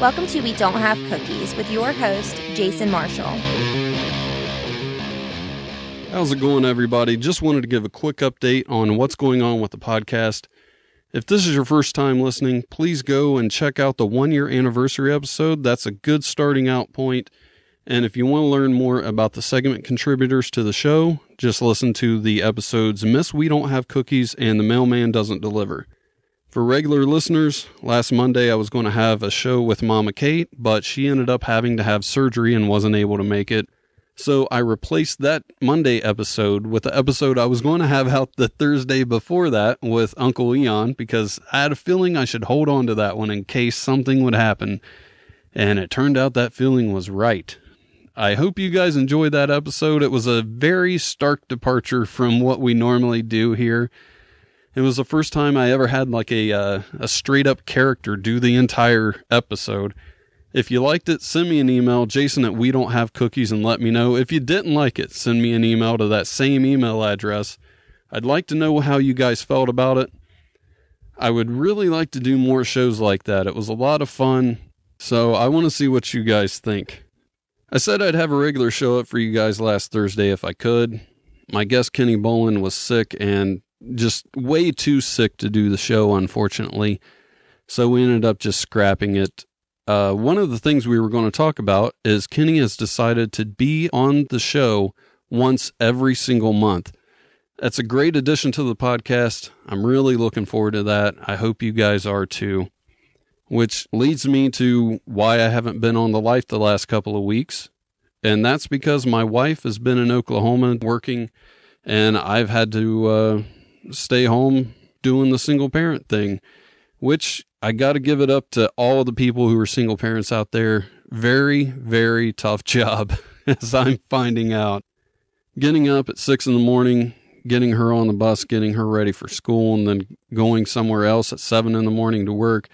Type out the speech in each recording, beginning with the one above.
Welcome to We Don't Have Cookies with your host, Jason Marshall. How's it going, everybody? Just wanted to give a quick update on what's going on with the podcast. If this is your first time listening, please go and check out the 1-year anniversary episode. That's a good starting out point. And if you want to learn more about the segment contributors to the show, just listen to the episodes Miss We Don't Have Cookies and The Mailman Doesn't Deliver. For regular listeners, last Monday I was going to have a show with Mama Kate, but she ended up having to have surgery and wasn't able to make it. So I replaced that Monday episode with the episode I was going to have out the Thursday before that with Uncle Eon, because I had a feeling I should hold on to that one in case something would happen. And it turned out that feeling was right. I hope you guys enjoyed that episode. It was a very stark departure from what we normally do here. It was the first time I ever had like a straight up character do the entire episode. If you liked it, send me an email, jason@wedon'thavecookies, and let me know. If you didn't like it, send me an email to that same email address. I'd like to know how you guys felt about it. I would really like to do more shows like that. It was a lot of fun, so I want to see what you guys think. I said I'd have a regular show up for you guys last Thursday if I could. My guest Kenny Bolin was sick and just way too sick to do the show, unfortunately. So we ended up just scrapping it. One of the things we were going to talk about is Kenny has decided to be on the show once every single month. That's a great addition to the podcast. I'm really looking forward to that. I hope you guys are too. Which leads me to why I haven't been on The Life the last couple of weeks. And that's because my wife has been in Oklahoma working, and I've had to stay home doing the single parent thing, which I got to give it up to all of the people who are single parents out there. Very, very tough job, as I'm finding out. Getting up at 6 a.m, getting her on the bus, getting her ready for school, and then going somewhere else at 7 a.m. to work.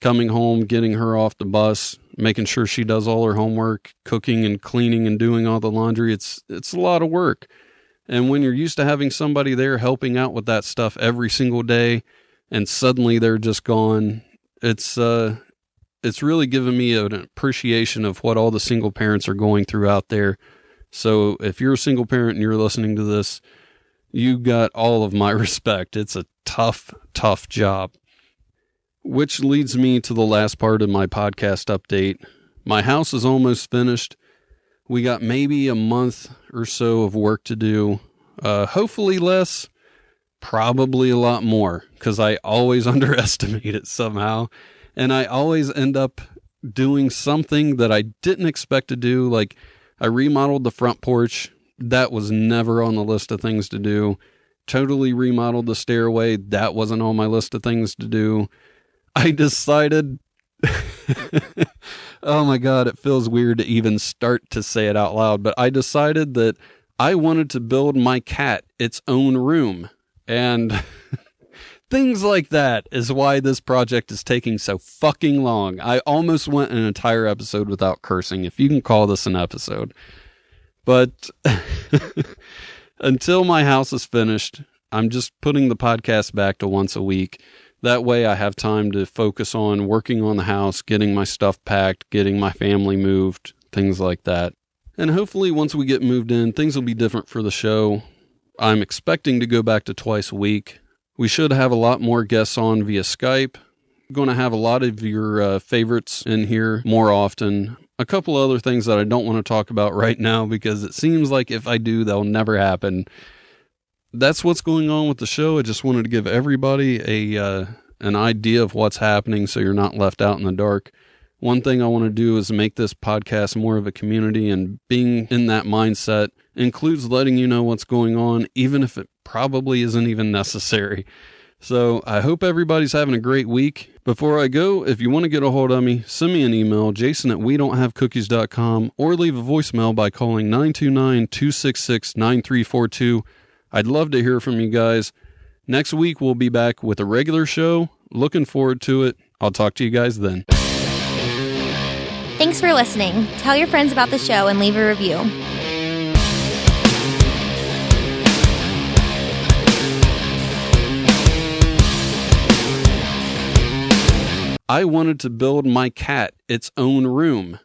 Coming home, getting her off the bus, making sure she does all her homework, cooking and cleaning and doing all the laundry. It's a lot of work. And when you're used to having somebody there helping out with that stuff every single day, and suddenly they're just gone, it's really given me an appreciation of what all the single parents are going through out there. So if you're a single parent and you're listening to this, you got all of my respect. It's a tough, tough job. Which leads me to the last part of my podcast update. My house is almost finished. We got maybe a month or so of work to do. Hopefully less, probably a lot more, because I always underestimate it somehow. And I always end up doing something that I didn't expect to do. Like, I remodeled the front porch. That was never on the list of things to do. Totally remodeled the stairway. That wasn't on my list of things to do. I decided, oh my God, it feels weird to even start to say it out loud, but I decided that I wanted to build my cat its own room. And things like that is why this project is taking so fucking long. I almost went an entire episode without cursing, if you can call this an episode. But until my house is finished, I'm just putting the podcast back to once a week. That way I have time to focus on working on the house, getting my stuff packed, getting my family moved, things like that. And hopefully once we get moved in, things will be different for the show. I'm expecting to go back to twice a week. We should have a lot more guests on via Skype. I'm going to have a lot of your favorites in here more often. A couple other things that I don't want to talk about right now because it seems like if I do, they'll never happen. That's what's going on with the show. I just wanted to give everybody an idea of what's happening so you're not left out in the dark. One thing I want to do is make this podcast more of a community, and being in that mindset includes letting you know what's going on, even if it probably isn't even necessary. So I hope everybody's having a great week. Before I go, if you want to get a hold of me, send me an email, jason@wedon'thavecookies.com, or leave a voicemail by calling 929-266-9342. I'd love to hear from you guys. Next week, we'll be back with a regular show. Looking forward to it. I'll talk to you guys then. Thanks for listening. Tell your friends about the show and leave a review. I wanted to build my cat its own room.